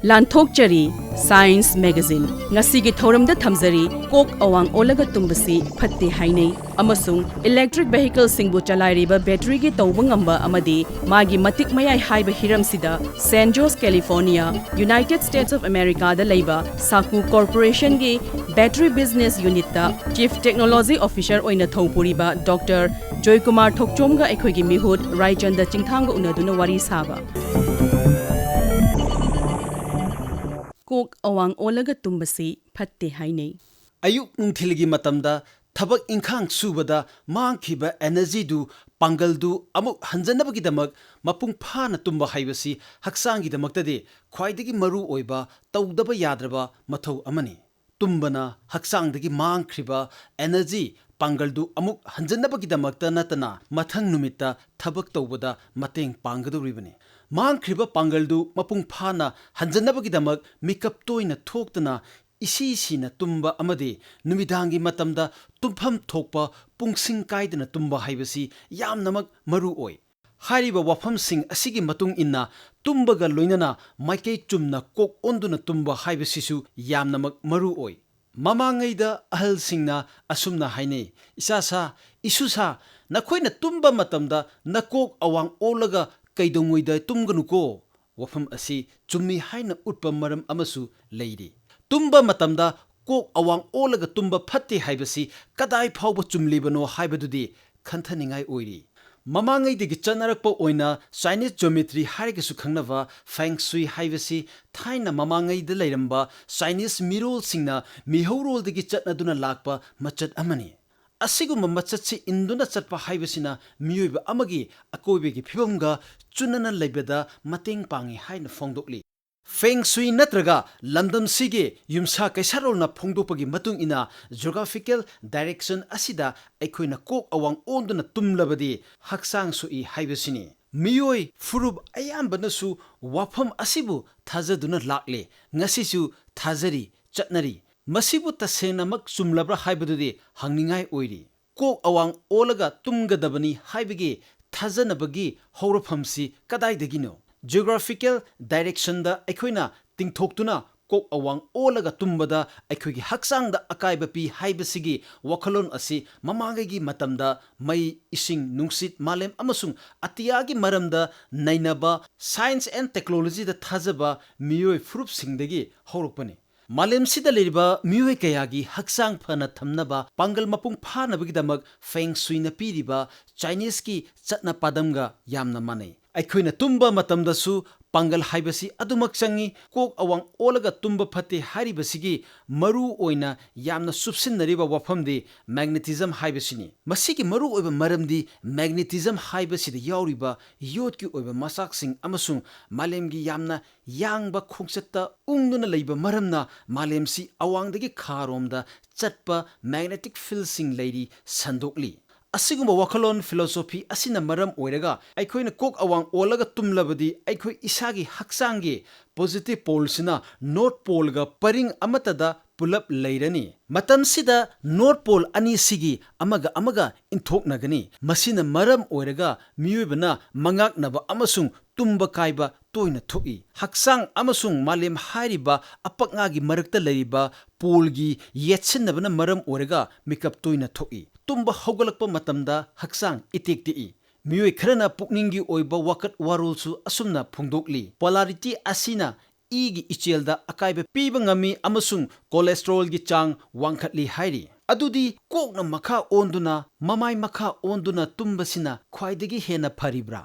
ꯂꯥꯟꯊꯣꯛꯆꯔꯤ science magazine ꯉꯁꯤꯒꯤ ꯊꯧꯔꯝꯗ ꯊꯝꯖꯔꯤ ꯀꯣꯛ ꯑꯋꯥꯡ ꯑꯣꯜꯂꯒ ꯇꯨꯝꯕꯁꯤ ꯐꯠꯇꯦ ꯍꯥꯏꯅꯩ ꯑꯃꯁꯨꯡ ꯏꯂꯦꯛꯇ꯭ꯔꯤꯛ ꯚꯦꯍꯤꯀꯜꯁꯤꯡꯕꯨ ꯆꯂꯥꯏꯔꯤꯕ ꯕꯦꯇ꯭ꯔꯤꯒꯤ ꯇꯧꯕ ꯉꯝꯕ ꯑꯃꯗꯤ ꯃꯥꯒꯤ ꯃꯇꯤꯛ ꯃꯌꯥꯏ ꯍꯥꯏꯕ ꯍꯤꯔꯝꯁꯤꯗ San Jose California United States of ꯑꯃꯦꯔꯤꯀꯥꯗ ꯂꯩꯕ ꯁꯥꯀꯨ ꯀꯣꯔꯄꯣꯔꯦꯁꯟꯒꯤ ꯕꯦꯇ꯭ꯔꯤ ꯕꯤꯖꯤꯅꯦꯁ ꯌꯨꯅꯤꯠꯇ ꯆꯤꯐ ꯇꯦꯛꯅꯣꯂꯣꯖꯤ ꯑꯣꯐꯤꯁꯔ ꯑꯣꯏꯅ ꯊꯧꯄꯨꯔꯤꯕ ꯗꯣꯛꯇꯔ ꯖꯣꯏꯀꯨꯃꯥꯔ ꯊꯣꯛꯆꯣꯝꯒ ꯑꯩꯈꯣꯏꯒꯤ ꯃꯤꯍꯨꯠ ꯔꯥꯏꯆꯟꯗ ꯆꯤꯡꯊꯥꯝꯒ ꯎꯅꯗꯨꯅ ꯋꯥꯔꯤ ꯁꯥꯕ ꯀꯣꯛ ꯑꯋꯥꯡ ꯑꯣꯜꯂꯒ ꯇꯨꯝꯕꯁꯤ ꯐꯠꯇꯦ ꯍꯥꯏꯅꯩ ꯑꯌꯨꯛ ꯅꯨꯡꯊꯤꯜꯒꯤ ꯃꯇꯝꯗ ꯊꯕꯛ ꯏꯪꯈꯥꯡ ꯁꯨꯕꯗ ꯃꯥꯡꯈꯤꯕ ꯑꯦꯅꯔꯖꯤꯗꯨ ꯄꯥꯡꯒꯜꯗꯨ ꯑꯃꯨꯛ ꯍꯟꯖꯅꯕꯒꯤꯗꯃꯛ ꯃꯄꯨꯡ ꯐꯥꯅ ꯇꯨꯝꯕ ꯍꯥꯏꯕꯁꯤ ꯍꯛꯆꯥꯡꯒꯤꯗꯃꯛꯇꯗꯤ ꯈ꯭ꯋꯥꯏꯗꯒꯤ ꯃꯔꯨ ꯑꯣꯏꯕ ꯇꯧꯗꯕ ꯌꯥꯗ꯭ꯔꯕ ꯃꯊꯧ ꯑꯃꯅꯤ ꯇꯨꯝꯕꯅ ꯍꯛꯆꯥꯡꯗꯒꯤ ꯃꯥꯡꯈ꯭ꯔꯤꯕ ꯑꯦꯅꯔꯖꯤ ꯄꯥꯡꯒꯜꯗꯨ ꯑꯃꯨꯛ ꯍꯟꯖꯅꯕꯒꯤꯗꯃꯛꯇ ꯅꯠꯇꯅ ꯃꯊꯪ ꯅꯨꯃꯤꯠꯇ ꯊꯕꯛ ꯇꯧꯕꯗ ꯃꯇꯦꯡ ꯄꯥꯡꯒꯗꯧꯔꯤꯕꯅꯤ ꯃꯥꯡꯈ꯭ꯔꯤꯕ ꯄꯥꯡꯒꯜꯗꯨ ꯃꯄꯨꯡ ꯐꯥꯅ ꯍꯟꯖꯅꯕꯒꯤꯗꯃꯛ ꯃꯤꯀꯞ ꯇꯣꯏꯅ ꯊꯣꯛꯇꯅ ꯏꯁꯤꯁꯤꯅ ꯇꯨꯝꯕ ꯑꯃꯗꯤ ꯅꯨꯃꯤꯗꯥꯡꯒꯤ ꯃꯇꯝꯗ ꯇꯨꯝꯐꯝ ꯊꯣꯛꯄ ꯄꯨꯡꯁꯤꯡ ꯀꯥꯏꯗꯅ ꯇꯨꯝꯕ ꯍꯥꯏꯕꯁꯤ ꯌꯥꯝꯅꯃꯛ ꯃꯔꯨ ꯑꯣꯏ ꯍꯥꯏꯔꯤꯕ ꯋꯥꯐꯝꯁꯤꯡ ꯑꯁꯤꯒꯤ ꯃꯇꯨꯡ ꯏꯟꯅ ꯇꯨꯝꯕꯒ ꯂꯣꯏꯅꯅ ꯃꯥꯏꯀꯩ ꯆꯨꯝꯅ ꯀꯣꯛ ꯑꯣꯟꯗꯨꯅ ꯇꯨꯝꯕ ꯍꯥꯏꯕꯁꯤꯁꯨ ꯌꯥꯝꯅꯃꯛ ꯃꯔꯨ ꯑꯣꯏ ꯃꯃꯥꯡꯉꯩꯗ ꯑꯍꯜꯁꯤꯡꯅ ꯑꯁꯨꯝꯅ ꯍꯥꯏꯅꯩ ꯏꯆꯥꯁꯥ ꯏꯁꯨꯁꯥ ꯅꯈꯣꯏꯅ ꯇꯨꯝꯕ ꯃꯇꯝꯗ ꯅꯀꯣꯛ ꯑꯋꯥꯡ ꯑꯣꯜꯂꯒ ꯀꯩꯗꯧꯉꯩꯗ ꯇꯨꯝꯒꯅꯨꯀꯣ ꯋꯥꯐꯝ ꯑꯁꯤ ꯆꯨꯝꯃꯤ ꯍꯥꯏꯅ ꯎꯠꯄ ꯃꯔꯝ ꯑꯃꯁꯨ ꯂꯩꯔꯤ ꯇꯨꯝꯕ ꯃꯇꯝꯗ ꯀꯣꯛ ꯑꯋꯥꯡ ꯑꯣꯜꯂꯒ ꯇꯨꯝꯕ ꯐꯠꯇꯦ ꯍꯥꯏꯕꯁꯤ ꯀꯗꯥꯏ ꯐꯥꯎꯕ ꯆꯨꯝꯂꯤꯕꯅꯣ ꯍꯥꯏꯕꯗꯨꯗꯤ ꯈꯟꯊꯅꯤꯡꯉꯥꯏ ꯑꯣꯏꯔꯤ ꯃꯃꯥꯡꯉꯩꯗꯒꯤ ꯆꯠꯅꯔꯛꯄ ꯑꯣꯏꯅ ꯆꯥꯏꯅꯤꯁ ꯖꯣꯃꯦꯇ꯭ꯔꯤ ꯍꯥꯏꯔꯒꯁꯨ ꯈꯪꯅꯕ ꯐꯦꯡ ꯁꯨꯏ ꯍꯥꯏꯕꯁꯤ ꯊꯥꯏꯅ ꯃꯃꯥꯡꯉꯩꯗ ꯂꯩꯔꯝꯕ ꯆꯥꯏꯅꯤꯁ ꯃꯤꯔꯣꯜꯁꯤꯡꯅ ꯃꯤꯍꯧꯔꯣꯜꯗꯒꯤ ꯆꯠꯅꯗꯨꯅ ꯂꯥꯛꯄ ꯃꯆꯠ ꯑꯃꯅꯤ ꯑꯁꯤꯒꯨꯝꯕ ꯃꯆꯠꯁꯤ ꯏꯟꯗꯨꯅ ꯆꯠꯄ ꯍꯥꯏꯕꯁꯤꯅ ꯃꯤꯑꯣꯏꯕ ꯑꯃꯒꯤ ꯑꯀꯣꯏꯕꯒꯤ ꯐꯤꯕꯝꯒ ꯆꯨꯅꯅ ꯂꯩꯕꯗ ꯃꯇꯦꯡ ꯄꯥꯡꯏ ꯍꯥꯏꯅ ꯐꯣꯡꯗꯣꯛꯂꯤ ꯐꯦꯡ ꯁꯨꯏ ꯅꯠꯇ꯭ꯔꯒ ꯂꯝꯗꯝꯁꯤꯒꯤ ꯌꯨꯝꯁꯥ ꯀꯩꯁꯥꯔꯣꯜꯅ ꯐꯣꯡꯗꯣꯛꯄꯒꯤ ꯃꯇꯨꯡ ꯏꯟꯅ ꯖꯤꯑꯣꯒ꯭ꯔꯥꯐꯤꯀꯦꯜ ꯗꯥꯏꯔꯦꯛꯁꯟ ꯑꯁꯤꯗ ꯑꯩꯈꯣꯏꯅ ꯀꯣꯛ ꯑꯋꯥꯡ ꯑꯣꯟꯗꯨꯅ ꯇꯨꯝꯂꯕꯗꯤ ꯍꯛꯆꯥꯡ ꯁꯣꯛꯏ ꯍꯥꯏꯕꯁꯤꯅꯤ ꯃꯤꯑꯣꯏ ꯐꯨꯔꯨꯞ ꯑꯌꯥꯝꯕꯅꯁꯨ ꯋꯥꯐꯝ ꯑꯁꯤꯕꯨ ꯊꯥꯖꯗꯨꯅ ꯂꯥꯛꯂꯦ ꯉꯁꯤꯁꯨ ꯊꯥꯖꯔꯤ ꯆꯠꯅꯔꯤ ꯃꯁꯤꯕꯨ ꯇꯁꯦꯡꯅꯃꯛ ꯆꯨꯝꯂꯕ꯭ꯔꯥ ꯍꯥꯏꯕꯗꯨꯗꯤ ꯍꯪꯅꯤꯡꯉꯥꯏ ꯑꯣꯏꯔꯤ ꯀꯣꯛ ꯑꯋꯥꯡ ꯑꯣꯜꯂꯒ ꯇꯨꯝꯒꯗꯕꯅꯤ ꯍꯥꯏꯕꯒꯤ ꯊꯥꯖꯅꯕꯒꯤ ꯍꯧꯔꯛꯐꯝꯁꯤ ꯀꯗꯥꯏꯗꯒꯤꯅꯣ ꯖꯤꯑꯣꯒ꯭ꯔꯥꯐꯤꯀꯦꯜ ꯗꯥꯏꯔꯦꯛꯁꯟꯗ ꯑꯩꯈꯣꯏꯅ ꯇꯤꯡꯊꯣꯛꯇꯨꯅ ꯀꯣꯛ ꯑꯋꯥꯡ ꯑꯣꯜꯂꯒ ꯇꯨꯝꯕꯗ ꯑꯩꯈꯣꯏꯒꯤ ꯍꯛꯆꯥꯡꯗ ꯑꯀꯥꯏꯕ ꯄꯤ ꯍꯥꯏꯕꯁꯤꯒꯤ ꯋꯥꯈꯜꯂꯣꯟ ꯑꯁꯤ ꯃꯃꯥꯡꯉꯩꯒꯤ ꯃꯇꯝꯗ ꯃꯩ ꯏꯁꯤꯡ ꯅꯨꯡꯁꯤꯠ ꯃꯥꯂꯦꯝ ꯑꯃꯁꯨꯡ ꯑꯇꯤꯌꯥꯒꯤ ꯃꯔꯝꯗ ꯅꯩꯅꯕ ꯁꯥꯏꯟꯁ ꯑꯦꯟ ꯇꯦꯛꯅꯣꯂꯣꯖꯤꯗ ꯊꯥꯖꯕ ꯃꯤꯑꯣꯏ ꯐꯨꯔꯨꯞꯁꯤꯡꯗꯒꯤ ꯍꯧꯔꯛꯄꯅꯤ ꯃꯥꯂꯦꯝꯁꯤꯗ ꯂꯩꯔꯤꯕ ꯃꯤꯑꯣꯏ ꯀꯌꯥꯒꯤ ꯍꯛꯆꯥꯡ ꯐꯅ ꯊꯝꯅꯕ ꯄꯥꯡꯒꯜ ꯃꯄꯨꯡ ꯐꯥꯅꯕꯒꯤꯗꯃꯛ ꯐꯦꯡ ꯁꯨꯏꯅ ꯄꯤꯔꯤꯕ ꯆꯥꯏꯅꯤꯁꯀꯤ ꯆꯠꯅ ꯄꯥꯗꯝꯒ ꯌꯥꯝꯅ ꯃꯥꯟꯅꯩ ꯑꯩꯈꯣꯏꯅ ꯇꯨꯝꯕ ꯃꯇꯝꯗꯁꯨ ꯄꯥꯡꯒꯜ ꯍꯥꯏꯕꯁꯤ ꯑꯗꯨꯃꯛ ꯆꯪꯏ ꯀꯣꯛ ꯑꯋꯥꯡ ꯑꯣꯜꯂꯒ ꯇꯨꯝꯕ ꯐꯠꯇꯦ ꯍꯥꯏꯔꯤꯕꯁꯤꯒꯤ ꯃꯔꯨ ꯑꯣꯏꯅ ꯌꯥꯝꯅ ꯆꯨꯞꯁꯤꯟꯅꯔꯤꯕ ꯋꯥꯐꯝꯗꯤ ꯃꯦꯒꯅꯦꯇꯤꯖꯝ ꯍꯥꯏꯕꯁꯤꯅꯤ ꯃꯁꯤꯒꯤ ꯃꯔꯨ ꯑꯣꯏꯕ ꯃꯔꯝꯗꯤ ꯃꯦꯒꯅꯦꯇꯤꯖꯝ ꯍꯥꯏꯕꯁꯤꯗ ꯌꯥꯎꯔꯤꯕ ꯌꯣꯠꯀꯤ ꯑꯣꯏꯕ ꯃꯆꯥꯛꯁꯤꯡ ꯑꯃꯁꯨꯡ ꯃꯥꯂꯦꯝꯒꯤ ꯌꯥꯝꯅ ꯌꯥꯡꯕ ꯈꯣꯡꯆꯠꯇ ꯎꯪꯗꯨꯅ ꯂꯩꯕ ꯃꯔꯝꯅ ꯃꯥꯂꯦꯝꯁꯤ ꯑꯋꯥꯡꯗꯒꯤ ꯈꯥꯔꯣꯝꯗ ꯆꯠꯄ ꯃꯦꯒꯅꯦꯇꯤꯛ ꯐꯤꯜꯁꯤꯡ ꯂꯩꯔꯤ ꯁꯟꯗꯣꯛꯂꯤ ꯑꯁꯤꯒꯨꯝꯕ ꯋꯥꯈꯜꯂꯣꯟ ꯐꯤꯂꯣꯁꯣꯐꯤ ꯑꯁꯤꯅ ꯃꯔꯝ ꯑꯣꯏꯔꯒ ꯑꯩꯈꯣꯏꯅ ꯀꯣꯛ ꯑꯋꯥꯡ ꯑꯣꯜꯂꯒ ꯇꯨꯝꯂꯕꯗꯤ ꯑꯩꯈꯣꯏ ꯏꯁꯥꯒꯤ ꯍꯛꯆꯥꯡꯒꯤ ꯄꯣꯖꯤꯇꯤቭ ꯄꯣꯜꯁꯤꯅ ꯅꯣꯔꯊ ꯄꯣꯜꯒ ꯄꯔꯤꯡ ꯑꯃꯠꯇꯗ ꯄꯨꯂꯞ ꯂꯩꯔꯅꯤ ꯃꯇꯝꯁꯤꯗ ꯅꯣꯔꯊ ꯄꯣꯜ ꯑꯅꯤꯁꯤꯒꯤ ꯑꯃꯒ ꯏꯟꯊꯣꯛꯅꯒꯅꯤ ꯃꯁꯤꯅ ꯃꯔꯝ ꯑꯣꯏꯔꯒ ꯃꯤꯑꯣꯏꯕꯅ ꯃꯉꯥꯛꯅꯕ ꯑꯃꯁꯨꯡ ꯇꯨꯝꯕ ꯀꯥꯏꯕ ꯇꯣꯏꯅ ꯊꯣꯛꯏ ꯍꯛꯆꯥꯡ ꯑꯃꯁꯨꯡ ꯃꯥꯂꯦꯝ ꯍꯥꯏꯔꯤꯕ ꯑꯄꯛꯉꯥꯒꯤ ꯃꯔꯛꯇ ꯂꯩꯔꯤꯕ ꯄꯣꯜꯒꯤ ꯌꯦꯠꯁꯤꯟꯅꯕꯅ ꯃꯔꯝ ꯑꯣꯏꯔꯒ ꯃꯤꯀꯞ ꯇꯣꯏꯅ ꯊꯣꯛꯏ ꯇꯨꯝꯕ ꯍꯧꯒꯠꯂꯛꯄ ꯃꯇꯝꯗ ꯍꯛꯆꯥꯡ ꯏꯇꯦꯛ ꯇꯦꯛꯏ ꯃꯤꯑꯣꯏ ꯈꯔꯅ ꯄꯨꯛꯅꯤꯡꯒꯤ ꯑꯣꯏꯕ ꯋꯥꯀꯠ ꯋꯥꯔꯣꯜꯁꯨ ꯑꯁꯨꯝꯅ ꯐꯣꯡꯗꯣꯛꯂꯤ ꯄꯣꯂꯥꯔꯤꯇꯤ ꯑꯁꯤꯅ ꯏꯒꯤ ꯏꯆꯦꯜꯗ ꯑꯀꯥꯏꯕ ꯄꯤꯕ ꯉꯝꯃꯤ ꯑꯃꯁꯨꯡ ꯀꯣꯂꯦꯁꯇ꯭ꯔꯣꯜꯒꯤ ꯆꯥꯡ ꯋꯥꯡꯈꯠꯂꯤ ꯍꯥꯏꯔꯤ ꯑꯗꯨꯗꯤ ꯀꯣꯛꯅ ꯃꯈꯥ ꯑꯣꯟꯗꯨꯅ ꯃꯃꯥꯏ ꯃꯈꯥ ꯑꯣꯟꯗꯨꯅ ꯇꯨꯝꯕꯁꯤꯅ ꯈ꯭ꯋꯥꯏꯗꯒꯤ ꯍꯦꯟꯅ ꯐꯔꯤꯕ꯭ꯔꯥ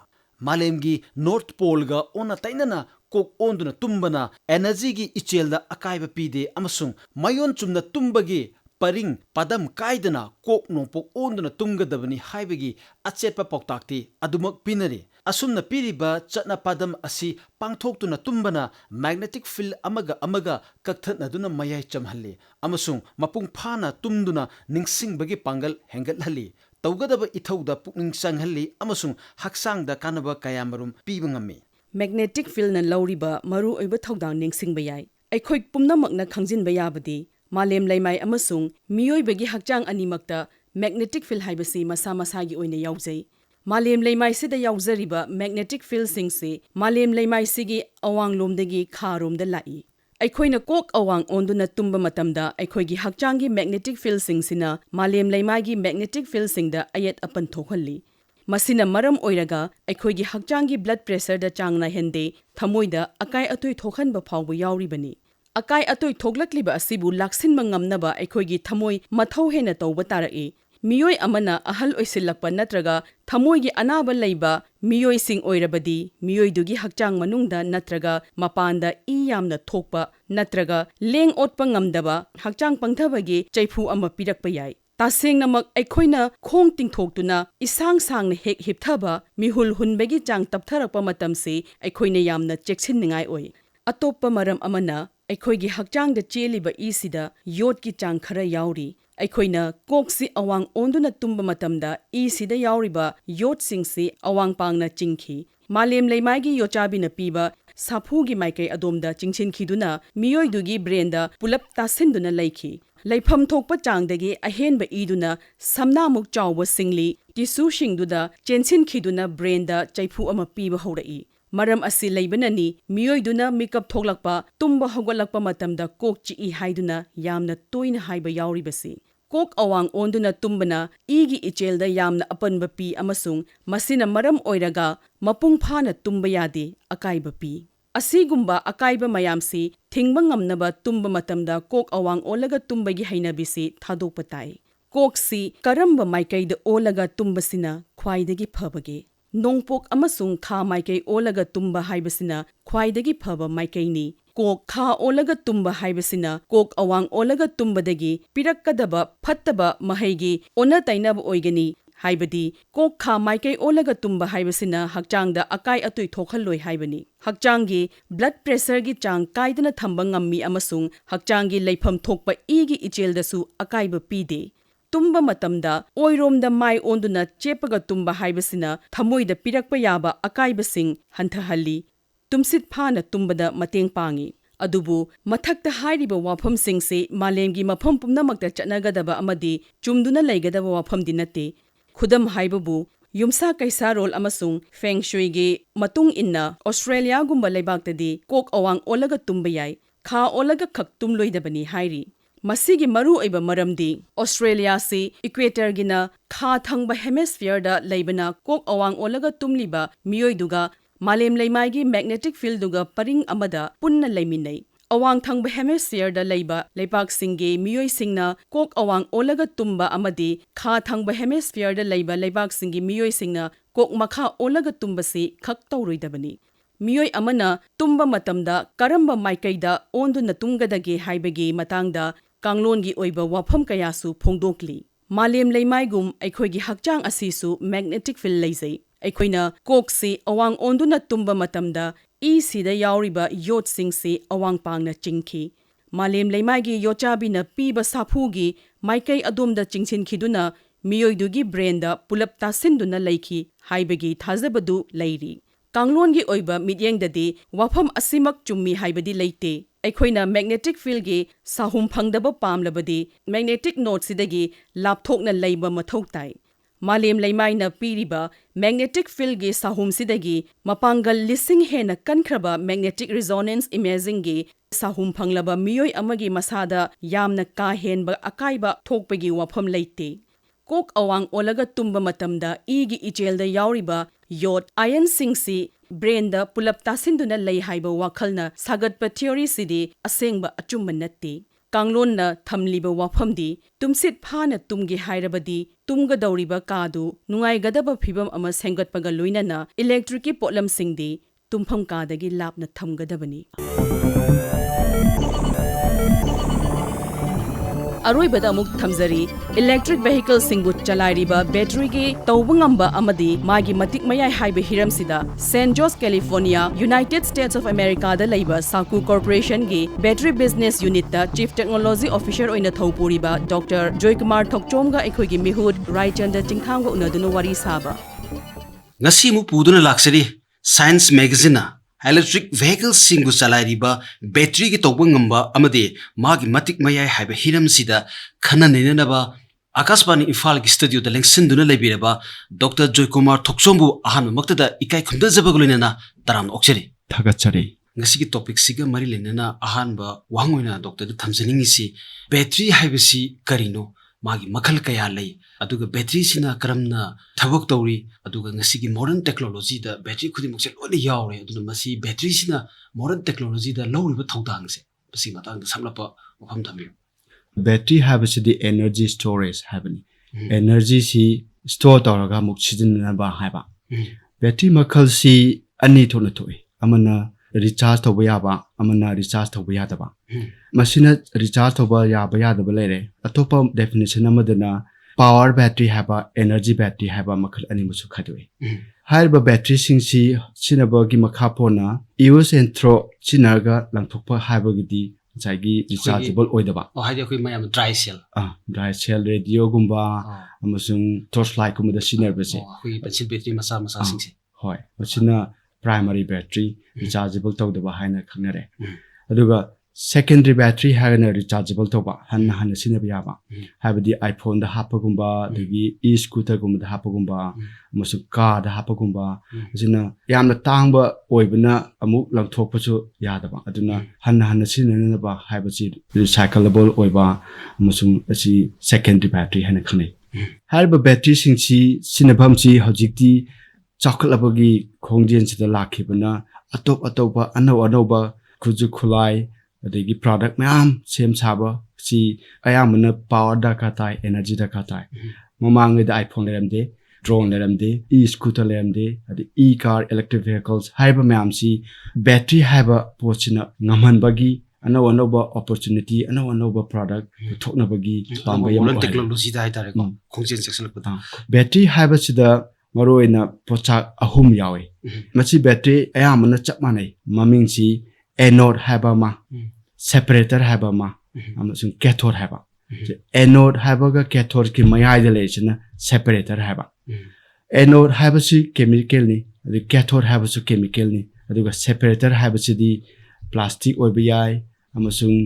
ꯃꯥꯂꯦꯝꯒꯤ ꯅꯣꯔꯊ ꯄꯣꯜꯒ ꯑꯣꯟꯅ ꯇꯩꯅꯅ ꯀꯣꯛ ꯑꯣꯟꯗꯨꯅ ꯇꯨꯝꯕꯅ ꯑꯦꯅꯔꯖꯤꯒꯤ ꯏꯆꯦꯜꯗ ꯑꯀꯥꯏꯕ ꯄꯤꯗꯦ ꯑꯃꯁꯨꯡ ꯃꯌꯣꯟ ꯆꯨꯝꯅ ꯇꯨꯝꯕꯒꯤ ꯄꯔꯤꯡ ꯄꯥꯗꯝ ꯀꯥꯏꯗꯅ ꯀꯣꯛ ꯅꯣꯡꯄꯣꯛ ꯑꯣꯟꯗꯨꯅ ꯇꯨꯝꯒꯗꯕꯅꯤ ꯍꯥꯏꯕꯒꯤ ꯑꯆꯦꯠꯄ ꯄꯥꯎꯇꯥꯛꯇꯤ ꯑꯗꯨꯃꯛ ꯄꯤꯅꯔꯤ ꯑꯁꯨꯝꯅ ꯄꯤꯔꯤꯕ ꯆꯠꯅ ꯄꯥꯗꯝ ꯑꯁꯤ ꯄꯥꯡꯊꯣꯛꯇꯨꯅ ꯇꯨꯝꯕꯅ ꯃꯦꯒꯅꯦꯇꯤꯛ ꯐꯤꯜ ꯑꯃꯒ ꯀꯛꯊꯠꯅꯗꯨꯅ ꯃꯌꯥꯏ ꯆꯝꯍꯜꯂꯤ ꯑꯃꯁꯨꯡ ꯃꯄꯨꯡ ꯐꯥꯅ ꯇꯨꯝꯗꯨꯅ ꯅꯤꯡꯁꯤꯡꯕꯒꯤ ꯄꯥꯡꯒꯜ ꯍꯦꯟꯒꯠꯍꯜꯂꯤ ꯇꯧꯒꯗꯕ ꯏꯊꯧꯗ ꯄꯨꯛꯅꯤꯡ ꯆꯪꯍꯜꯂꯤ ꯑꯃꯁꯨꯡ ꯍꯛꯆꯥꯡꯗ ꯀꯥꯟꯅꯕ ꯀꯌꯥꯃꯔꯨꯝ ꯄꯤꯕ ꯉꯝꯃꯤ ꯃꯦꯒꯅꯦꯇꯤꯛ ꯐꯤꯜꯅ ꯂꯧꯔꯤꯕ ꯃꯔꯨꯑꯣꯏꯕ ꯊꯧꯗꯥꯡ ꯅꯤꯡꯁꯤꯡꯕ ꯌꯥꯏ ꯑꯩꯈꯣꯏ ꯄꯨꯝꯅꯃꯛꯅ ꯈꯪꯖꯤꯟꯕ ꯌꯥꯕꯗꯤ ꯃꯥꯂꯦꯝ ꯂꯩꯃꯥꯏ ꯑꯃꯁꯨꯡ ꯃꯤꯑꯣꯏꯕꯒꯤ ꯍꯛꯆꯥꯡ ꯑꯅꯤꯃꯛꯇ ꯃꯦꯒꯅꯦꯇꯤꯛ ꯐꯤꯜ ꯍꯥꯏꯕꯁꯤ ꯃꯁꯥ ꯃꯁꯥꯒꯤ ꯑꯣꯏꯅ ꯌꯥꯎꯖꯩ Malem leimaisida yauzariba magnetic field singsi malem leimaisigi awanglomdagi kharomda lai. Aikoina kok awang onduna tumba matamda aikoigi hakchangi magnetic field singsina malem leimagi magnetic field singda ayat apan thokhalli. Masina maram oiraga aikoigi hakchangi blood pressure da changna hende thamoida akai atoi thokhanba phawbu yauribani. Akai atoi thoglakliba asibu laksinba ngamnaba aikoigi thamoi mathau hena tawba tarai. Miyoi amana ahal oisilakpa natraga thamoigi anaba leiba miyoi sing oirabadi miyoi dugi hakchang manungda natraga mapanda I yamna thokpa natraga leng otpa ngamdaba hakchang pangthabagi chaifu ama pirakpa yai. Tasengnamak aikoina khong tingthoktuna isang sangna hek hipthaba mihul hunbagi chang taptharakpa matamse aikoina yamna cheksinningai oi. Atoppa maram amana aikoigi hakchangda cheliba isida yotki chang khara yauri. Aikoina koksi awang onduna tumba matamda isida yauriba yot singsi awang pangna chingki. Malem leimaigi yochabi na piba saphugi maikai adomda chingchin khiduna miyoi dugi brenda pulap tasinduna laiki. Laifam thokpa changdagi ahenba iduna samna muk chawwa singli tisu shingduda chenchin khiduna brenda chaifu ama piba horai. Maram asi leibanani miyoiduna mikap thoklakpa tumba hogolakpa matamda kok chi haiduna yamna toina haiba yauribasi. Kok awang onduna tumbana igi ichelda yamna apanba pi amasung masina maram oiraga mapung phana tumba yade akaiba pi. Asigumba akaiba mayamsi thingba ngamnaba tumba matamda kok awang olaga tumbagi hainabisi thadokpa tai. Koksi karamba maikaida olaga tumbasina khwaidagi phabage. Nongpok amasung kha maikai olaga tumba haibasina khwaidagi phaba maikaini. Kok kha olaga tumba haibasina kok awang olaga tumbadagi pirakkadaba phattaba mahaigi ona tainaba oigani. Haibadi kok kha maikai olaga tumba haibasina hakchangda akai atui thokhalloi haibani. Hakchangi blood pressure gi chang kaidana thamba ngammi amasung hakchangi leifam thokpa igi icheldasu akaiba pide. Tumba matamda oiromda mai onduna chepaga tumba haibasina thamoida pirakpa yaba akaibasing hanthahalli. Tumsit phana tumbada mateng pangi. Adubu mathakta hairiba wafam singse malemgi mafam pumnamakta chatnagadaba amadi chumduna leigadaba wafam dinate. Khudam haibabu yumsa kaisa rol amasung feng shui gi matung inna Australia gumba leibaktadi kok awang olaga tumba yai. Kha olaga khak tumloidabani hairi. Masigi maru aiba maramdi Australia si equator gina kha thangba hemisphere da leibana kok awang olaga tumliba miyoi duga malem leimaigi magnetic field duga paring amada punna leiminai. Awang thangba hemisphere da leiba leipak singge miyoi singna kok awang olaga tumba amadi kha thangba hemisphere da leiba leipak singge miyoi singna kok makha olaga tumba si khak tawroidabani. Miyoi amana tumba matamda karamba maikaida onduna tungadage haibagi matangda kanglongi oiba wafam kayasu phongdokli. Malem leimaigum aikoigi hakchang asisu magnetic field leizai. Aikoina koksi awang onduna tumba matamda sida yauriba yot singsi awang pangna chingki. Malem leimaigi yochabi na piba saphugi maikai adomda chingchin khiduna miyoidugi brenda pulap tasinduna laiki haibagi thazabadu leiri. Kanglongi oiba midyengdadi wafam asimak chummi haibadi leite. Aikoina magnetic field gi sahum phangdaba pamlabadi magnetic node sidagi lapthokna leiba mathau tai. Malem leimaina piriba magnetic field gi sahum sidagi mapangal lising hena kankraba magnetic resonance imaging gi sahum phanglaba miyoi amagi masada yamna ka henba akaiba thokpagi wafam leite. Kok awang olaga tumba matamda igi ichelda yauriba yot iron singsi brenda pulap tasinduna lei haiba wakhalna sagatpa theory sidi asengba achumma natte. Kanglonna thamliba wafamdi tumsit phana tumgi hairabadi tumga dauriba kadu nungai gadaba phibam ama sengatpaga loinana electric potlam singdi tumpham kadagi lapna thamgadabani. Aroibada amuk thamjari electric vehicle singbu chalairiba batterygi touba ngamba amadi magi matik mayai haiba hiramsida St. Jose, California, United States of America da leiba Sakuu Corporation gi battery business unit da chief technology officer oina thopuriba Dr. Joykumar Thokchom ga ekhoi gi mihut Raichanda Chingtham ga unaduna wari saba. Ngasi mu puduna laksari science magazine electric vehicles singbu chalairiba battery gi touba ngamba amade magi matik mayai haiba hiram sida khana nenanaba Akashvani Imphal ki studio da lengsinduna lebireba Dr. Joykumar Thokchom bu ahan maktada ikai khunda zabagulina taram okcheri thagachari ngasi ki topic siga mari lenana ahan ba wangoina Dr. da thamjaningi si battery haibasi karino magi makhal kaya lei aduga battery sina karamna thabak tawri aduga ngasi ki modern technology da battery khudi mukse lone yawre aduna masi battery sina modern technology da lawriba thawdang se basi matang da samlapa wafam thambi battery habasi the energy storage habani energy si store tawraga muk sijinna ba haiba battery makhal si ani thona thoi amana recharge tawba yaba amana recharge tawba yadaba machine recharge tawba yaba yadaba lere atopa definition amadana power battery haba energy battery haba makhal ani musu khadoi haiba battery singsi sinaba gi makha pona use and throw sinaga langthokpa haiba gidi jagi rechargeable oidaba haidi khoi mayam dry cell radio gumba amasung torchlight gumba da sinerbase khoi pencil battery masa singse hoi machina primary battery rechargeable tawdaba haina khangnare aduga secondary battery hagana rechargeable tawba hanna sinaba yaba habidi iPhone da hapagumba dagi e-scooter gumba da hapagumba amusu car da hapagumba asina yamna tangba oibna amuk langthokpasu yadaba aduna hanna sinanaba haibasi recyclable oiba amusung asi secondary battery hana khanai harba battery singsi sinabamsi hojikti chaklabagi khongjen sida lakhibana atopa anauba khuju khulai adegi product mayam sem saba si ayamana power da katai energy da katai mamang da iPhone lemde drone lemde e-scooter lemde adi e-car electric vehicles haiba mayam si battery haiba pochina ngaman bagi anauba opportunity anauba product thokna bagi pamba yam technology da haitare ko khongjen section ko battery haiba sida maroina pochak ahum yawe machi battery ayamana chapmanai maming si anode haba ma separator haba ma amasung cathode haba anode haba ga cathode ki mayai de lechna separator haba anode haba si chemical ni adi cathode haba su chemical ni aduga separator haba si di plastic oiba yai amasung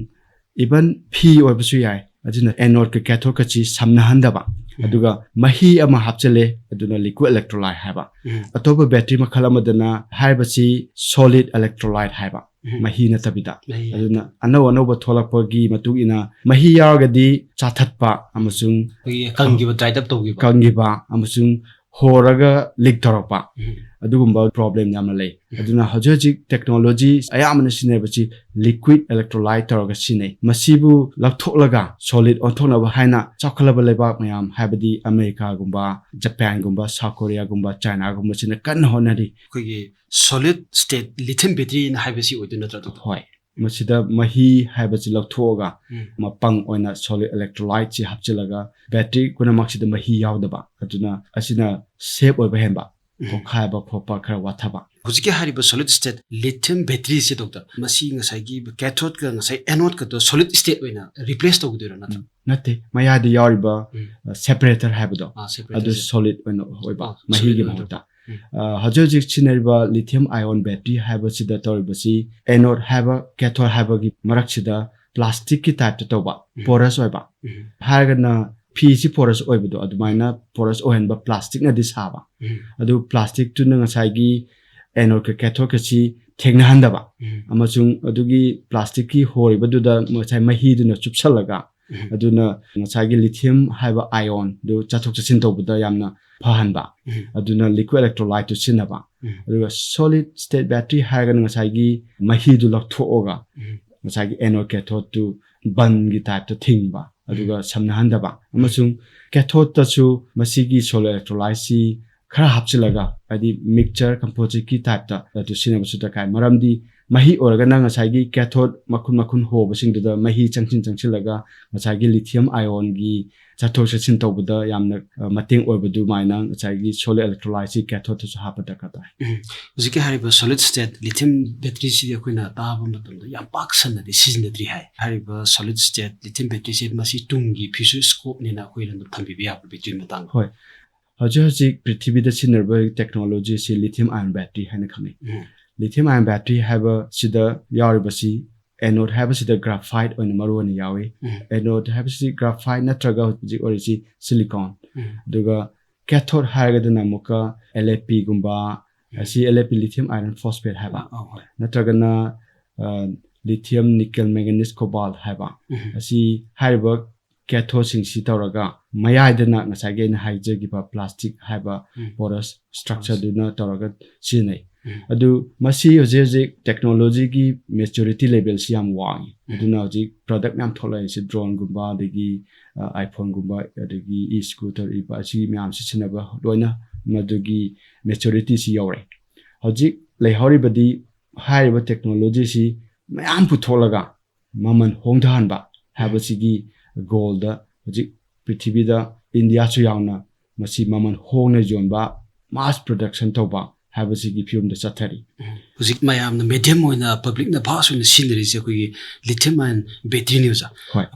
even phi oiba su yai aduna anode ka cathode ka chi samna handaba aduga mahi ama hapchale aduna liquid electrolyte haba atoba battery makhala madana haiba si solid electrolyte haba mahi na tabida aduna anauba tholakpagi matugina mahi yaragadi chathatpa amasung kangiba try up togiba kangiba amasung horaga leak torapa adugumba problem yamna lei aduna hojoji technology ayamana sinebachi liquid electrolyte toroga sine masibu lakthoklaga solid onthona ba haina chakhalaba lebak mayam habadi America gumba Japan gumba South Korea gumba China gumba sine kan honari khoi solid state lithium battery na haibasi oiduna tra hoi masida mahi haibasi lakthoga mapang oina solid electrolyte chi hapchilaga battery kuna maksida mahi yawdaba aduna asina safe oiba hemba khaiba khopa khara wathaba hujike hariba solid state lithium battery se doctor masi ngasai gi cathode ka ngasai anode ka to solid state oina replace togudira na natte mayadi yariba separator habdo adu solid oina oiba mahi gi mahota hajojik chineriba lithium ion battery haba sida toribasi anode haba cathode haba gi marak sida plastic ki type to ba porous oiba hargana PC porous oibdo adumaina porous ohenba plastic na disaba adu plastic tu na ngasai gi anode ka cathode ka chi thengna handaba amasung adugi plastic ki horiba du da ngasai mahi du na chupsalaga aduna ngasai gi lithium haiba ion du chathok chachin tobda yamna phahanba aduna liquid electrolyte tu sinaba aduga solid state battery haigan ngasai gi mahi du lakthoga ngasai gi anode cathode tu ban gi type to thingba aduga samna handaba amasung cathode ta chu masigi solid electrolyte si khara hapchilaga adi mixture composite ki type ta tu sinaba su ta kai maramdi mahi oraga na ngasai gi cathode makun ho basing da mahi changchilaga ngasai gi lithium ion gi chathok chachin tawbada yamna mating oibadu maina ngasai gi solid electrolyte si cathode tu hapata ka ta hujike hariba solid state lithium battery si akoina taba matamda yam paksan na seasonary hai hariba solid state lithium battery si masi tungi fisu scope ni na koina thambi biya battery matang hoi hajik prithibida sinerba technology si lithium ion battery haina khane lithium ion battery haba sida yaribasi anode habasida graphite on marone yawi anode habasi graphite natraga hojik orisi silicon duga cathode haragadana muka LFP gumba asi LFP lithium iron phosphate haba natragana lithium nickel manganese cobalt haba asi hariba cathode singsi tawraga mayai ngasage na haijagiba plastic haba porous structure duna tawraga sinai adu masi hoje technology gi maturity level si am wangi aduna hoje product nam tholai si drone gumba degi iphone gumba degi e-scooter iba si myam si sinaba loina madugi maturity si yore hoje leihori badi haiba technology si mayam putholaga maman hongdhanba habasigi gold hoje prithibida india chu yauna masi maman hongna jonba mass production toba habasigi film the satari hujik mayam na medium oina public na pass oina scenery se koi lithium ion battery news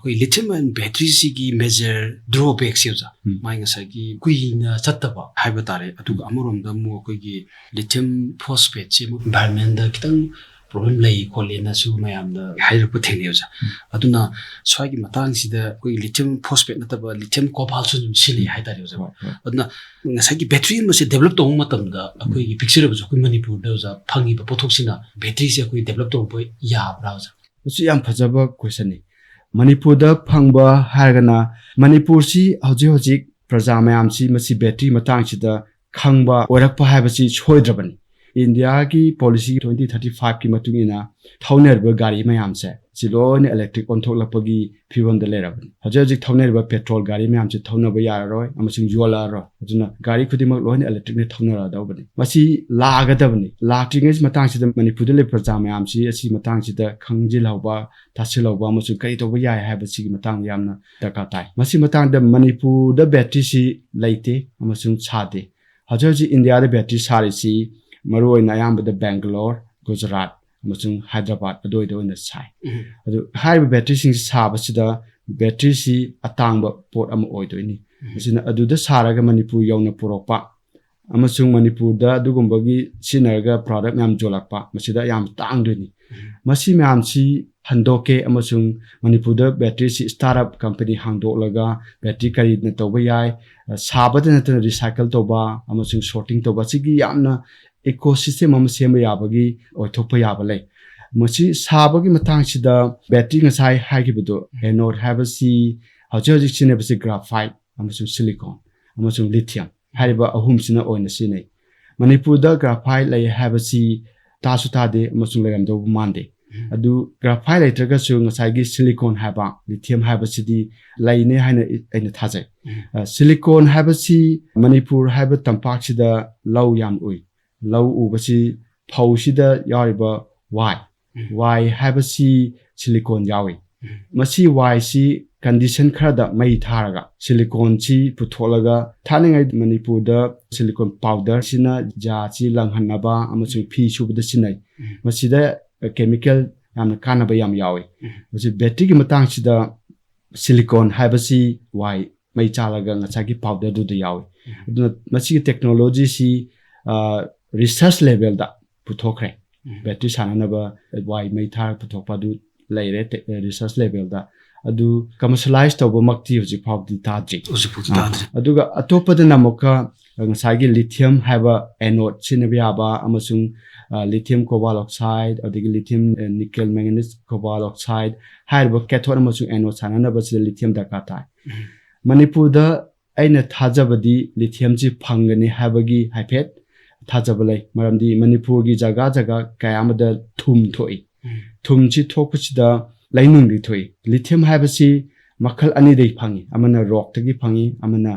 koi lithium ion battery sigi major drawbacks yuza mai ngasa gi kui na chattaba haiba tare atuga amorom da mu koi gi lithium phosphate se environment da kitang problem lay kolena su mayam da hairu putheng yuza aduna swagi matang sida koi lithium phosphate nataba lithium cobalt su sili haidari yuza aduna ngasa gi battery mo se develop tong matam da koi gi picture bu koi manipur da uza phangi ba pothok sina battery se koi develop tong bo ya bra uza usi yam phajaba question ni manipur da phangba hargana manipur si hoji praja mayam si masi battery matang sida khangba orakpa habasi choidrabani India ki policy 2035 ki matungina thaunerba gari mayam se silone electric onthoklapagi phibam da lerabani hajaji thaunerba petrol gari mayam se thaunaba yararoi amasing jola ro aduna gari khudimak loine electric ne thaunara dawbani masi lagadabani lactringes matang sida manipur le praja mayam si asi matang sida khangjilawba tasilawba amasing kai toba yai habasi matang yamna dakatai masi matang da manipur da battery si laite amasing chade hajaji India da battery sari si Maroi na yamba da Bangalore, Gujarat, amasung Hyderabad adoi da oina sai. Adu haiba battery sing saba sida battery si atangba port ama oidoi ni. Sina adu da saraga Manipur yauna purokpa. Amasung Manipur da adugumbagi sinaraga product yam jolakpa. Masida yam tangdoi ni. Masi mayam si handoke amasung Manipur da battery si startup company hangdoklaga battery kari na toba yai. Saba da natana recycle toba amasung sorting toba sigi yamna ecosystem am sema yabagi oithokpa yabale masi sabagi matang sida battery ngasai haigibudo anode habasi hoji chinebasi graphite amasung silicon amasung lithium hariba ahum sina oina sinai manipur da graphite lay habasi tasutade amasung legamdo mande adu graphite letraga su ngasai gi silicon haba lithium habasi di laine haina aina thajai silicon habasi manipur haba tampak sida law yam ui law ubasi phawsida yariba y habasi silicon yawi masi y si condition khada mai tharaga silicon chi putholaga thaningai manipur da silicon powder sina ja chi langhanaba amasung phi subda sinai masida chemical yamna kanaba yam yawi masi battery gi matang sida silicon habasi y mai chalaga ngachagi powder du da yawi aduna masi technology si research level da puthokre battery sananaba y mai thar puthokpa du leire research level da adu commercialize toba makti hoji phawdi tadri aduga atopada namoka ngasagi lithium haba anode sinabiyaba amasung lithium cobalt oxide adigi lithium nickel manganese cobalt oxide haiba cathode amasung anode sananaba si lithium dakata manipur da aina thajabadi lithium ji phangani habagi haipet thajabale maramdi manipur gi jaga kayamada thum thoi thum chi thokpachida lainung ri thoi lithium habasi makhal ani dei phangi amana rock tagi phangi amana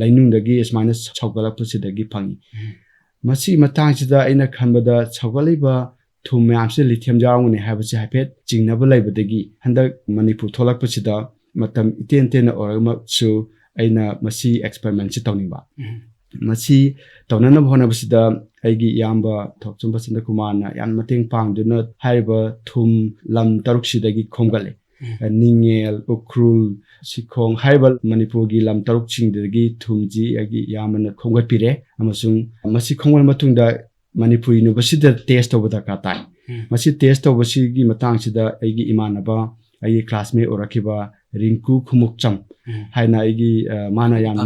lainung dagi ismana chawgala pusidagi phangi masi matang chida aina khanbada chawgaliba thum yamse lithium jawngni habasi haipet jingnaba laibadagi handak manipur tholak puchida matam iten orama su aina masi experiment chi tawningba masi tawnana bhona basida aigi yamba Thokchom basina kumana yan mateng pangduna haiba thum lam taruksidagi khomgale ningel ukrul sikhong haiba manipur gi lam taruk chingdagi thumji agi yamana khomgat pire amasung masi khongwal matungda manipur university test obada ka tai masi test tawbasi gi matang sida aigi imanaba aigi classmate orakiba Rinku Khumukcham haina aigi mana yam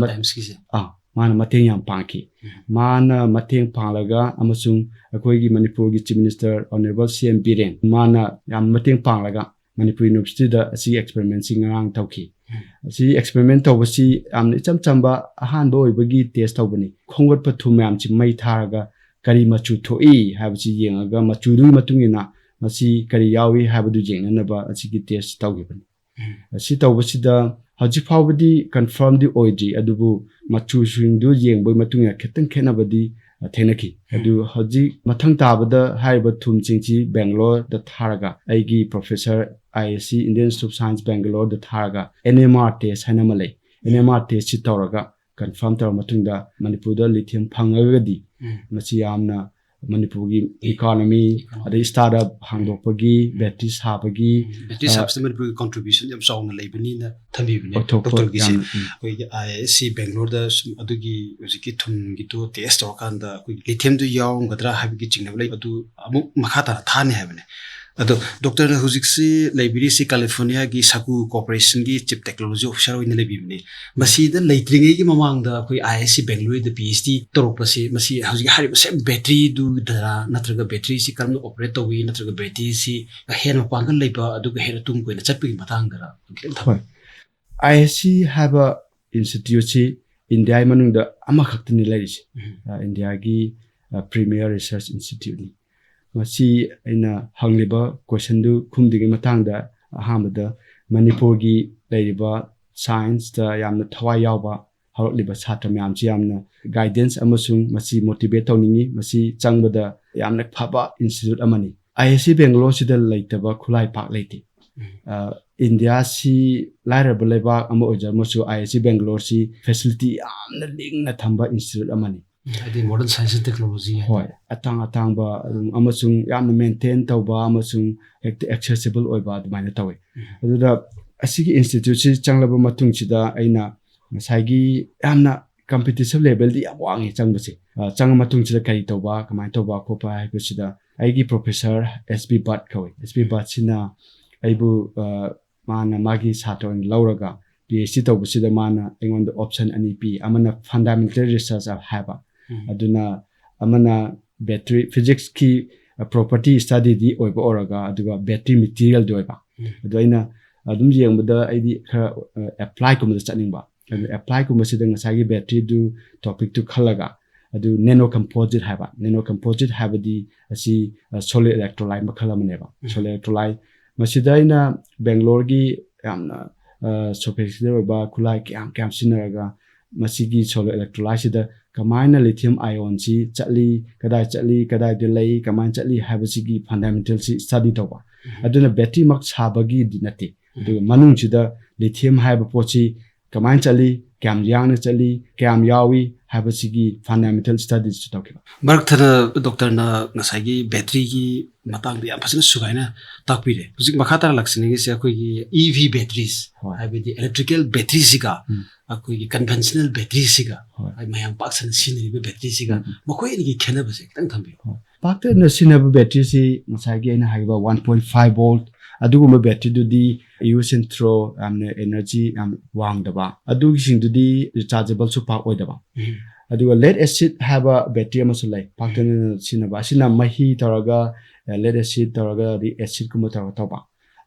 mana mateng yam pangki mana mateng panglaga amasung akoigi Manipur gi Chief Minister Honorable CM Biren mana yam mateng panglaga Manipur University da si experiment sing ngang tawki si experiment tawbasi amni chamchamba ahan boy bagi test tawbani khongwat pathu mayam chi mai tharaga kari machu thoi habchi yengaga machu du matungina masi kari yawi habdu jenganaba asigi test tawgibani si tawbasida haji fawbadi confirm di oidi adubu machu swing du yengboy matunga khetang khenabadi thenaki adu haji mathang tabada haiba thum chingchi Bangalore da tharaga aigi professor ISC Indian Institute of Science Bangalore da tharaga NMR test hanamalai NMR test chi tawraga confirm tar matungda Manipur da lithium phangagadi masi yamna Manipur gi economy adai startup hangdokpagi battery sabagi battery subsystem bu contribution yam sawna leibani na thamibini doctor gi se koi ISC Bangalore da adugi usiki thum gi to test orkanda koi lithium du yaw ngadra habigi chingna lei adu amu makhata thani habane ado doctor na hujiksi library si California gi Sakuu corporation gi chief technology officer oina lebibni masi da leitringe gi mamang da koi ISC Bangalore da PhD toropasi masi hujik hari sem battery du dara natraga battery si karam operate to wi natraga battery si hen pangal leiba adu ga hera tum koina chappi matang dara ISC have a institute si India manung da ama khaktini lairisi India gi premier research institute ni masi aina hangliba question du khumdigi matangda ahamada Manipur gi leiriba science da yamna thawai yawba hawliba chatra myam chi yamna guidance amasung masi motivate tawningi masi changbada yamna phaba institute amani ISC Bangalore sida leitaba khulai pak leiti India si lairaba leba ama ojarmosu ISC Bangalore si facility yamna lingna thamba institute amani adi modern science and technology hoi atang ba amasung yamna maintain tawba amasung accessible oiba admaina tawe aduda asigi institute si changlaba matung chida aina masagi yamna competitive level di awangi changbase chang matung chida kai tawba kamai tawba khopa haibasida aigi professor SB Bhat kawe SB Bhat sina aibu mana magi saton lauraga PhD tawbasida mana engon the option ani pi amana fundamental research haba aduna amana battery physics ki property study di oiba oraga aduga battery material di oiba aduina adum yengbada aidi khara apply kumda chaningba apply kumba sida ngasagi battery du topic tu khalaga adu nano composite haba di asi solid electrolyte makhala maneba solid electrolyte masida ina Bangalore gi yamna sophisticated ba khulai kyam sinaraga masigi solid electrolyte sida kamaina lithium ion si chali kadai delay kamain chali habasigi fundamental si study toba aduna battery mak sabagi dinati adu manung chida lithium haba pochi kamain chali kyam yang chali kyam yawi habasigi fundamental studies tokiba marthana doctor na ngasagi battery gi matang bi apasna sugaina takpire hujik makhata laksini gi se khoi EV batteries habidi electrical battery siga akoi conventional battery siga ai mayam paksan sinri battery siga makoi ni khena base tang thambi pakta na sinaba battery si ngasagi na haiba 1.5 volt aduguma battery du di use and throw energy wang daba adugi sing du di rechargeable su pak oidaba aduga lead acid haba battery amasulai pakta na sinaba sina mahi taraga lead acid taraga di acid kuma taraga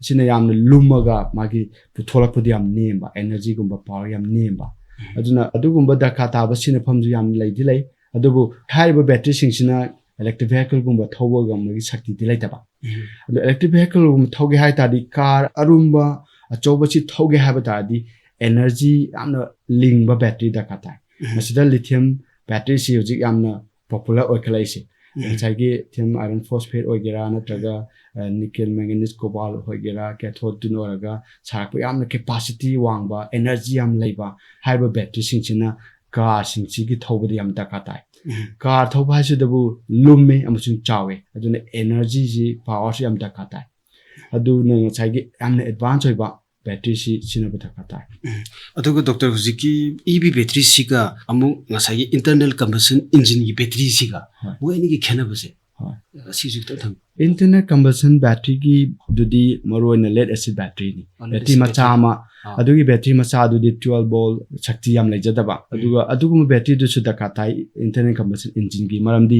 sina yamna lumaga magi putholakpudi yam nemba energy gumba power yam nemba aduna adugumba dakha taba sina phamju yam leidi lei adubu haiba battery singsina electric vehicle gumba thoba magi shakti dilai taba adu electric vehicle gum thoge hai ta di car arumba achoba chi thoge haba ta di energy yamna lingba battery dakha ta masida lithium battery si hojik yamna popular oikalai se jagi lithium iron phosphate oigera natraga nickel manganese cobalt hoigera cathode dunoraga sarakpa yamna capacity wangba energy yam leiba haiba battery singchina car singchi gi thobadi yam dakatai car thoba hasidabu lumme amusung chawe aduna energy ji power yam dakatai aduna jagi yamna advance oiba battery si sinaba dakatai aduga doctor hujiki EV battery siga amu ngasagi internal combustion engine gi battery siga moini gi khena base asiju ta thang internal combustion battery gi dudi maroina lead acid battery ni battery macha ma adugi battery macha dudi 12 volt shakti yam leijadaba aduga battery du su dakatai internal combustion engine gi maramdi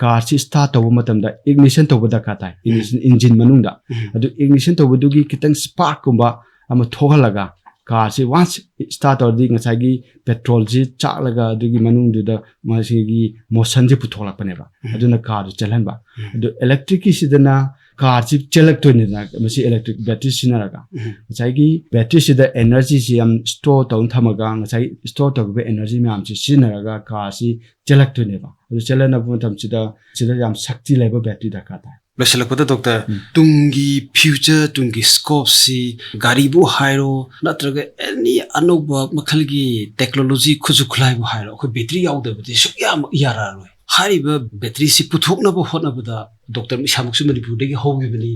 car si start tawu matamda ignition tawu dakatai ignition engine manungda adu ignition tawu dugi kitang spark kumba ama thogalaga car si once start ordi ngasagi petrol ji chalaga adugi manungduda masigi motion ji putholak paneba aduna car chalanba adu electric sidana car ji chelak toine na masi electric battery sinaraga ngasagi battery sida energy si am store taw thamaga ngasai store taw be energy myam si sinaraga car si chelak toine ba adu chelana putam sida yam shakti leba battery da kata losalakpada doctor tungi future tungi scope si gari bu hairo natraga any anoba makhalgi technology khuju khulai bu hairo ko battery yauda bati sukyam yara roi hariba battery si puthokna bu hotna buda doctor Shyamkishore manipur degi hogi bani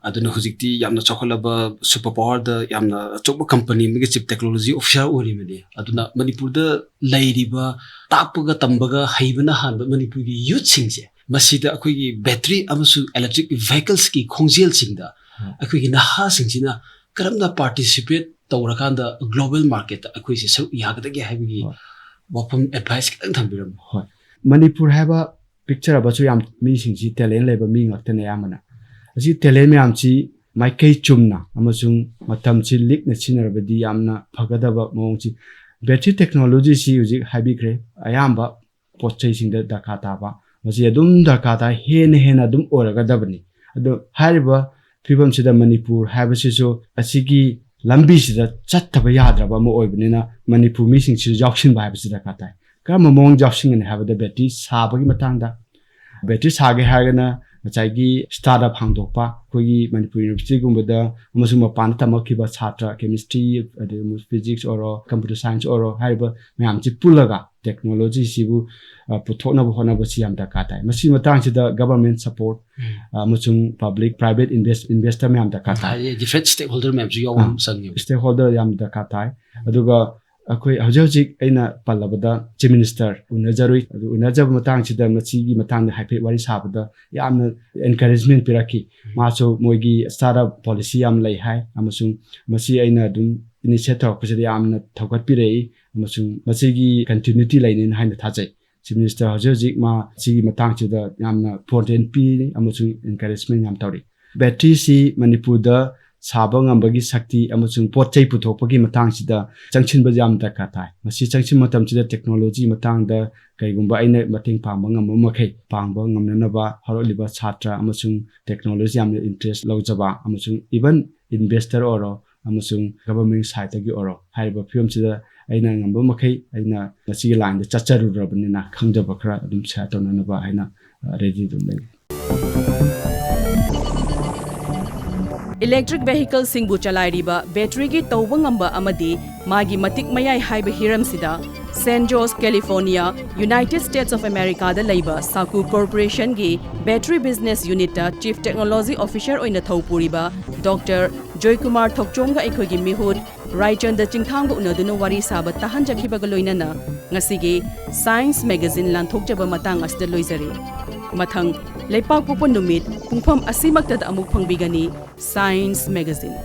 aduna hujikti yamna chokolaba super power da yamna chokba company mege chip technology officer ori mani aduna manipur da lairiba tapaga tambaga haibana hanba manipur gi youth singse masida akoigi battery amasu electric vehicles ki khongjel singda akoigi naha singsina karamna participate tawrakanda global market akoisi saru yagadagi haibigi wapam advice kitang thambiram hoi manipur haba picture abachu yam mi singji talent leba mi ngaktane yamana asi talent mi amchi maikai chumna amasung matam chi lik na chinarabadi yamna phagadaba mongchi battery technology si uji habigre ayamba pochai singda dakata ba masi adum dakata hena adum oraga dabani ado hariba phibam sida manipur habasiso asigi lambi sida chattaba yadraba mo oibnina manipur mi singchi jakshin ba habasida dakata kama mong jakshin ne habada battery sabagi matangda battery sage hagana machagi startup hangdokpa kogi manipur university gumbada amasung mapan tamakhiba chatra chemistry physics or computer science or haiba mayam chi pulaga technology sibu puthona bhona basi am dakata masi matang sida government support amasung public private investor mayam dakata different stakeholder mayam ju yawam sangyo stakeholder yam dakata aduga akoi hojik aina palabada chief minister unajarui unajab matang sida machigi matang haipe wari sabada yamna encouragement piraki maso moigi startup policy am lai hai amasung masi aina dum initiative kusidi yamna thokat pirei amasung machigi continuity lainin haina thajai chief minister hojik ma chigi matang sida yamna important pi amasung encouragement yam tawri battery si manipur da sabang ambagi sakti amasung potchai puthokpagi matang sida changchin bajam dakatai masi changchin matam sida technology matang da kaigumba aina mating pangba ngam makhai pangba ngamna ba haroliba chatra amasung technology am interest lawjaba amasung even investor oro amasung government side gi oro haiba film sida aina ngamba makhai aina masi line da chacharu rabnina khangjaba khara adum sa tonana ba aina ready dum lai electric vehicle singbu chalairiba batterygi tauba ngamba amadi magi matik mayai haiba hiram sida San Jose, California, United States of America da laiba Sakuu Corporation gi battery business unit ta chief technology officer oina thopuriba Dr. Joykumar Thokchom ga ekhogi mihut Raichanda Chingtham ga unaduna wari saba tahan jakhiba ga loinana ngasigi science magazine lan thokjaba matang asda loizari mathang leipak popon numit pungpham asimakta da amuk phangbigani science magazine